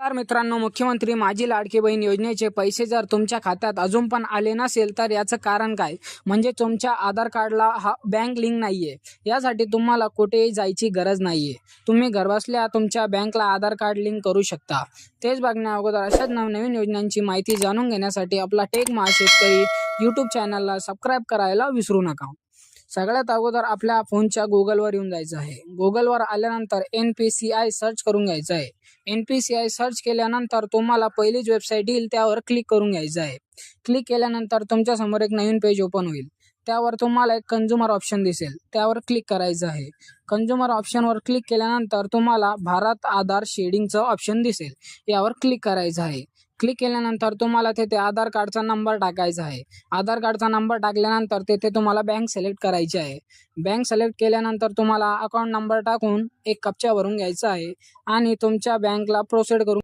नमस्कार मित्रांनो, मुख्यमंत्री माझी लाडकी बहीण योजनेचे पैसे जर तुमच्या खात्यात अजून पण आले नसेल तर याचं कारण काय? म्हणजे तुमच्या आधार कार्डला बँक लिंक नाहीये. यासाठी तुम्हाला कुठेही जायची गरज नाहीये. तुम्ही घरबसल्या तुमच्या बँकला आधार कार्ड लिंक करू शकता. तेच बघण्या अगोदर अशाच नवनवीन योजनांची माहिती जाणून घेण्यासाठी आपला टेक महाशेतकरी यूट्यूब चॅनलला सबस्क्राईब करायला विसरू नका. सगळ्यात अगोदर आपल्या फोनच्या गुगलवर येऊन जायचं आहे. गुगलवर आल्यानंतर NPCI सर्च करून घ्यायचं आहे. NPCI सर्च केल्यानंतर तुम्हाला पहिलीच वेबसाईट येईल त्यावर क्लिक करून घ्यायचं आहे. क्लिक केल्यानंतर तुमच्यासमोर एक नवीन पेज ओपन होईल. त्यावर तुम्हाला एक कंझ्युमर ऑप्शन दिसेल, त्यावर क्लिक करायचं आहे. कंझ्युमर ऑप्शनवर क्लिक केल्यानंतर तुम्हाला भारत आधार शेडिंगचं ऑप्शन दिसेल, यावर क्लिक करायचं आहे. क्लिक केल्यानंतर तुम्हाला तिथे आधार कार्डचा नंबर टाकायचा आहे. आधार कार्डचा नंबर टाकल्यानंतर तिथे तुम्हाला बँक सिलेक्ट करायची आहे. बँक सिलेक्ट केल्यानंतर तुम्हाला अकाउंट नंबर टाकून एक कॅप्चा भरून घ्यायचा आहे आणि तुमच्या बँकला प्रोसीड करून